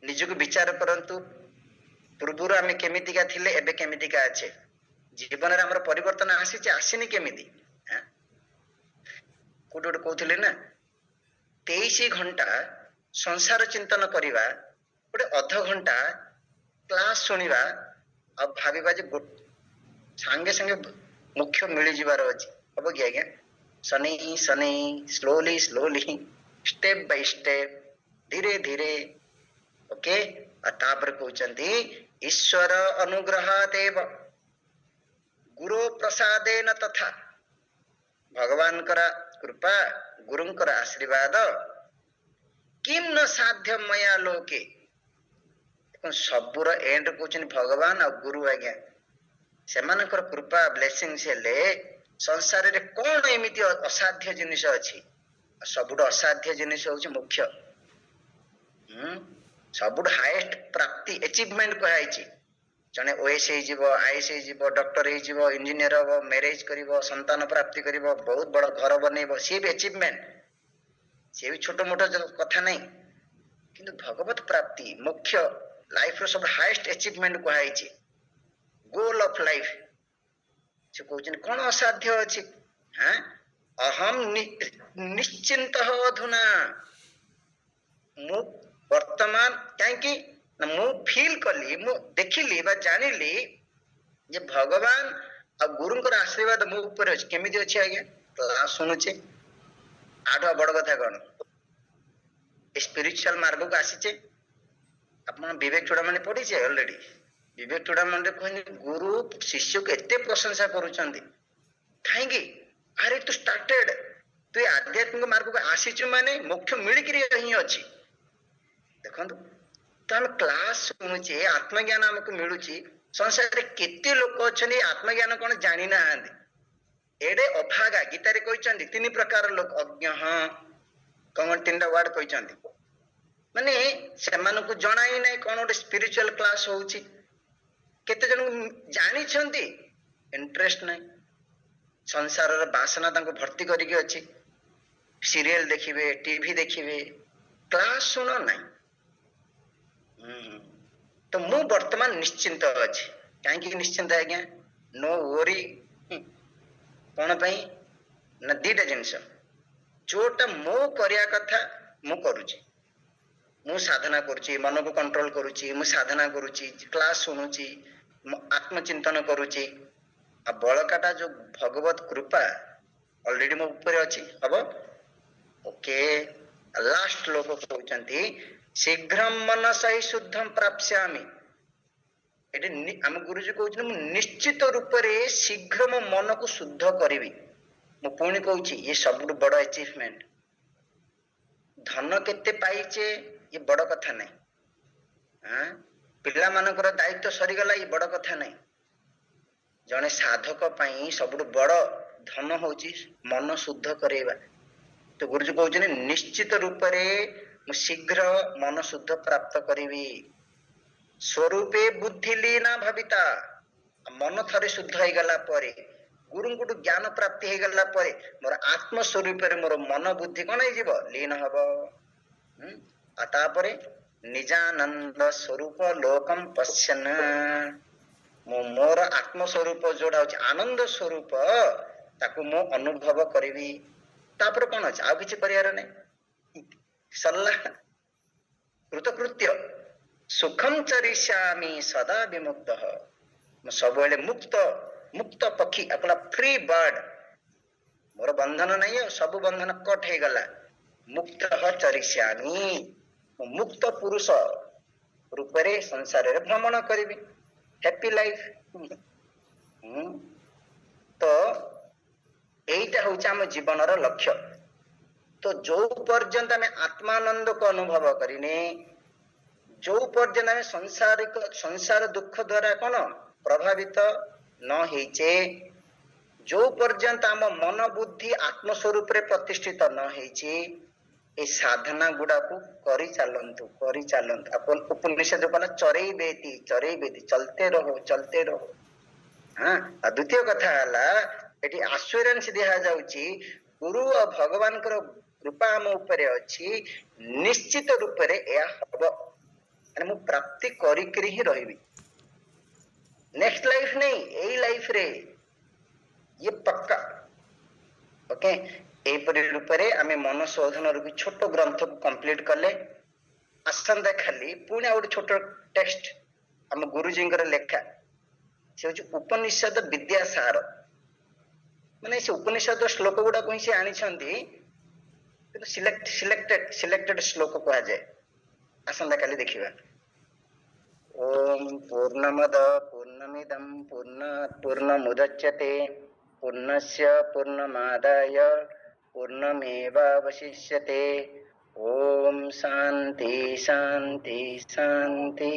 ନିଜକୁ ବିଚାର କରନ୍ତୁ, ପୂର୍ବରୁ ଆମେ କେମିତିକା ଥିଲେ ଏବେ କେମିତିକା ଅଛେ, ଜୀବନରେ ଆମର ପରିବର୍ତ୍ତନ ଆସିଛି ଆସିନି କେମିତି? କୋଉଠି ଗୋଟେ କହୁଥିଲେ ନା 23 ଘଣ୍ଟା ସଂସାର ଚିନ୍ତନ କରିବା, ଗୋଟେ ଅଧଘଣ୍ଟା କ୍ଲାସ ଶୁଣିବା ଆଉ ଭାବିବା ଯେ ସାଙ୍ଗେ ସାଙ୍ଗେ ମୁଖ୍ୟ ମିଳିଯିବାର ଅଛି, ହବ କି ଆଜ୍ଞା? ଶନେଇ ଶନେଇ, slowly slowly, step by step, ଧୀରେ ଧୀରେ, ଓକେ। ଆଉ ତାପରେ କହୁଛନ୍ତି ଈଶ୍ୱର ଅନୁଗ୍ରହାଦେବ ଗୁରୁ ପ୍ରସାଦେନ ତଥା, ଭଗବାନଙ୍କର କୃପା, ଗୁରୁଙ୍କର ଆଶୀର୍ବାଦ, କିମ୍ ନ ସାଧ୍ୟ ମୟା ଲୋକେ। ସବୁର ଏଣ୍ଡ କହୁଛନ୍ତି ଭଗବାନ ଆଉ ଗୁରୁ ଆଜ୍ଞା, ସେମାନଙ୍କର କୃପା ବ୍ଲେସିଂସ ହେଲେ ସଂସାରରେ କଣ ଏମିତି ଅସାଧ୍ୟ ଜିନିଷ ଅଛି? ସବୁଠୁ ଅସାଧ୍ୟ ଜିନିଷ ହଉଛି ମୁଖ୍ୟ, ସବୁଠୁ ହାଇଏଷ୍ଟ ପ୍ରାପ୍ତି ଆଚିଭମେଣ୍ଟ କୁହାଯାଇଛି। ଜଣେ ଓଏସ୍ ହେଇଯିବ, ଆଇଏସ୍ ହେଇଯିବ, ଡକ୍ଟର ହେଇଯିବ, ଇଞ୍ଜିନିୟର ହବ, ମ୍ୟାରେଜ କରିବ, ସନ୍ତାନ ପ୍ରାପ୍ତି କରିବ, ବହୁତ ବଡ ଘର ବନେଇବ, ସିଏ ବି ଆଚିଭମେଣ୍ଟ, ସିଏ ବି ଛୋଟ ମୋଟ କଥା ନାହିଁ। କିନ୍ତୁ ଭଗବତ ପ୍ରାପ୍ତି ମୁଖ୍ୟ, ଲାଇଫର ସବୁ ହାଇଏଷ୍ଟ ଆଚିଭମେଣ୍ଟ କୁହାଯାଇଛି, ଗୋଲ ଅଫ ଲାଇଫ। ସେ କହୁଛନ୍ତି କଣ ଅସାଧ୍ୟ ଅଛି? ଅହମ ନିଶ୍ଚିନ୍ତ ଅଧୁନା, ମୁଁ ବର୍ତ୍ତମାନ, କାହିଁକି ନା ମୁଁ ଫିଲ୍ କଲି, ମୁଁ ଦେଖିଲି ବା ଜାଣିଲି ଯେ ଭଗବାନ ଆଉ ଗୁରୁଙ୍କର ଆଶୀର୍ବାଦ ମୋ ଉପରେ ଅଛି। କେମିତି ଅଛି ଆଜ୍ଞା? କ୍ଲାସ ଶୁଣୁଛେ, ଆଠୁ ବଡ କଥା କଣ? ସ୍ପିରିଚୁଆଲ ମାର୍ଗକୁ ଆସିଛେ। ଆପଣ ବିବେକ ଚୂଡାମଣି ପଢିଛେ ଅଲରେଡି? ବିବେକ ଚୂଡାମଣିରେ କହିଲେ ଗୁରୁ ଶିଷ୍ୟକୁ ଏତେ ପ୍ରଶଂସା କରୁଛନ୍ତି, କାହିଁକି? ଆରେ ତୁ ଷ୍ଟାର୍ଟେଡ, ତୁ ଆଧ୍ୟାତ୍ମିକ ମାର୍ଗକୁ ଆସିଛୁ ମାନେ ମୋକ୍ଷ ମିଳିକିରି ହିଁ ଅଛି। ଦେଖନ୍ତୁ, ତ ଆମେ କ୍ଲାସ ଶୁଣୁଛେ, ଆତ୍ମଜ୍ଞାନ ଆମକୁ ମିଳୁଛି। ସଂସାରରେ କେତେ ଲୋକ ଅଛନ୍ତି ଆତ୍ମଜ୍ଞାନ କଣ ଜାଣିନାହାନ୍ତି, ଏଡେ ଅଭାଗା। ଗୀତାରେ କହିଛନ୍ତି 3 ପ୍ରକାର ଲୋକ, ଅଜ୍ଞ, କଣ 3ଟା ୱାର୍ଡ କହିଛନ୍ତି, ମାନେ ସେମାନଙ୍କୁ ଜଣା ହିଁ ନାହିଁ କଣ ଗୋଟେ ସ୍ପିରିଚୁଆଲ କ୍ଲାସ ହଉଛି। କେତେ ଜଣଙ୍କୁ ଜାଣିଛନ୍ତି, ଇଣ୍ଟରେଷ୍ଟ ନାହିଁ, ସଂସାରର ବାସନା ତାଙ୍କୁ ଭର୍ତ୍ତି କରିକି ଅଛି, ସିରିଏଲ ଦେଖିବେ, ଟିଭି ଦେଖିବେ, କ୍ଲାସ ଶୁଣ ନାହିଁ। ତ ମୁଁ ବର୍ତ୍ତମାନ ନିଶ୍ଚିନ୍ତ ଅଛି। କାହିଁକି ନିଶ୍ଚିନ୍ତ ଆଜ୍ଞା? No worry. କଣ ପାଇଁ ନା 2ଟା ଜିନିଷ, ଯୋଉଟା ମୁଁ କରିବା କଥା ମୁଁ କରୁଛି, ମୁଁ ସାଧନା କରୁଛି, ମନକୁ କଣ୍ଟ୍ରୋଲ କରୁଛି, ମୁଁ ସାଧନା କରୁଛି, କ୍ଲାସ ଶୁଣୁଛି, ଆତ୍ମଚିନ୍ତନ କରୁଛି, ଆଉ ବଳକାଟା ଯୋଉ ଭଗବତ କୃପା ଅଲରେଡି ମୋ ଉପରେ ଅଛି, ହବ। ଓକେ, ଲାଷ୍ଟ ଲୋକ କହୁଛନ୍ତି ଶୀଘ୍ରମ ମନସହି ଶୁଦ୍ଧମ ପ୍ରାପ୍ସ୍ୟାମି। ଏଠି ଆମ ଗୁରୁଜୀ କହୁଛନ୍ତି ମୁଁ ନିଶ୍ଚିତ ରୂପରେ ଶୀଘ୍ର ମୋ ମନକୁ ଶୁଦ୍ଧ କରିବି। ମୁଁ ପୁଣି କହୁଛି ଇଏ ସବୁଠୁ ବଡ ଆଚିଭମେଣ୍ଟ। ଧନ କେତେ ପାଇଛେ ଇଏ ବଡ କଥା ନାହିଁ, ପିଲାମାନଙ୍କର ଦାୟିତ୍ୱ ସରିଗଲା ଇଏ ବଡ କଥା ନାହିଁ। ଜଣେ ସାଧକ ପାଇଁ ସବୁଠୁ ବଡ ଧନ ହଉଛି ମନ ଶୁଦ୍ଧ କରେଇବା। ତ ଗୁରୁଜୀ କହୁଛନ୍ତି ନିଶ୍ଚିତ ରୂପରେ ମୁଁ ଶୀଘ୍ର ମନ ଶୁଦ୍ଧ ପ୍ରାପ୍ତ କରିବି। ସ୍ୱରୂପେ ବୁଦ୍ଧି ଲୀନା ଭବିତା, ମନ ଥରେ ଶୁଦ୍ଧ ହେଇଗଲା ପରେ, ଗୁରୁଙ୍କଠୁ ଜ୍ଞାନ ପ୍ରାପ୍ତି ହେଇଗଲା ପରେ ମୋର ଆତ୍ମ ସ୍ୱରୂପରେ ମୋର ମନ ବୁଦ୍ଧି କଣ ହେଇଯିବ? ଲୀନ ହବ। ଆଉ ତାପରେ ନିଜାନନ୍ଦ ସ୍ୱରୂପ ଲୋକମ ପଶ୍ୟନ, ମୁଁ ମୋର ଆତ୍ମ ସ୍ୱରୂପ ଯୋଉଟା ହଉଛି ଆନନ୍ଦ ସ୍ୱରୂପ, ତାକୁ ମୁଁ ଅନୁଭବ କରିବି। ତାପରେ କଣ ଅଛି? ଆଉ କିଛି କରିବାର ନାହିଁ, ସରିଲା, କୃତକୃତ୍ୟ। ସୁଖମ ଚରିଷ୍ୟାମି ସଦା ବିମୁକ୍ତ, ମୁଁ ସବୁବେଳେ ମୁକ୍ତ, ମୁକ୍ତ ପକ୍ଷୀ, ଆପଣ ଫ୍ରି ବାର୍ଡ, ମୋର ବନ୍ଧନ ନାହିଁ, ଆଉ ସବୁ ବନ୍ଧନ କଟ ହେଇଗଲା। ମୁକ୍ତ ଚରିଷ୍ୟାମି, ମୁଁ ମୁକ୍ତ ପୁରୁଷ ରୂପରେ ସଂସାରରେ ଭ୍ରମଣ କରିବି, ହ୍ୟାପି ଲାଇଫ। ତ ଏଇଟା ହଉଛି ଆମ ଜୀବନର ଲକ୍ଷ୍ୟ। ତ ଯୋଉ ପର୍ଯ୍ୟନ୍ତ ଆମେ ଆତ୍ମାନନ୍ଦକୁ ଅନୁଭବ କରିନେ, ଯୋଉ ପର୍ଯ୍ୟନ୍ତ ଆମେ ସଂସାର ଦୁଃଖ ଦ୍ଵାରା କଣ ପ୍ରଭାବିତ ନ ହେଇଛେ, ଯୋଉ ପର୍ଯ୍ୟନ୍ତ ଆମ ମନ ବୁଦ୍ଧି ଆତ୍ମ ସ୍ୱରୂପରେ ପ୍ରତିଷ୍ଠିତ ନ ହେଇଛି, ଏ ସାଧନା ଗୁଡାକୁ କରିଚାଲନ୍ତୁ, କରିଚାଲନ୍ତୁ। ଉପନିଷଦ କହିଲା ଚରେଇ ବେତି, ଚରେଇ ବେତି, ଚଲତେ ରହୋ, ଚଲତେ ରହୋ। ଆଉ ଦ୍ୱିତୀୟ କଥା ହେଲା ଏଠି ଆସ୍ୟୁରାନ୍ସ ଦିଆଯାଉଛି ଗୁରୁ ଆଉ ଭଗବାନଙ୍କର କୃପା ଆମ ଉପରେ ଅଛି, ନିଶ୍ଚିତ ରୂପରେ ଏହା ହବ। ମାନେ ମୁଁ ପ୍ରାପ୍ତି କରିକିରି ହିଁ ରହିବି, ନେକ୍ସଟ ଲାଇଫ नहीं ଏଇ ଲାଇଫ ରେ, ये पक्का। ओके, ଏହିପରି ରୂପରେ ଆମେ ମନଶୋଧନର ବି ଛୋଟ ଗ୍ରନ୍ଥକୁ କମ୍ପ୍ଲିଟ କଲେ। ଆସନ୍ତା ଖାଲି ପୁଣି ଆଉ ଗୋଟେ ଛୋଟ ଟେକ୍ସଟ ଆମ ଗୁରୁଜୀଙ୍କର ଲେଖା, ସେ ହଉଛି ଉପନିଷଦ ବିଦ୍ୟାସାର। ମାନେ ସେ ଉପନିଷଦ ଶ୍ଲୋକ ଗୁଡାକୁ ହିଁ ସେ ଆଣିଛନ୍ତି, କିନ୍ତୁ ସିଲେକ୍ଟେଡ ଶ୍ଲୋକ କୁହାଯାଏ। ଆସନ୍ତା କାଲି ଦେଖିବା। ओम पूर्णमद पूर्णमिदं पूर्णात् पूर्णमुदच्यते पूर्णस्य पूर्णमादाय पूर्णमेवावशिष्यते। ओम शांति शांति शांति।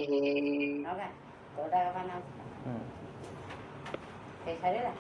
Okay, toda la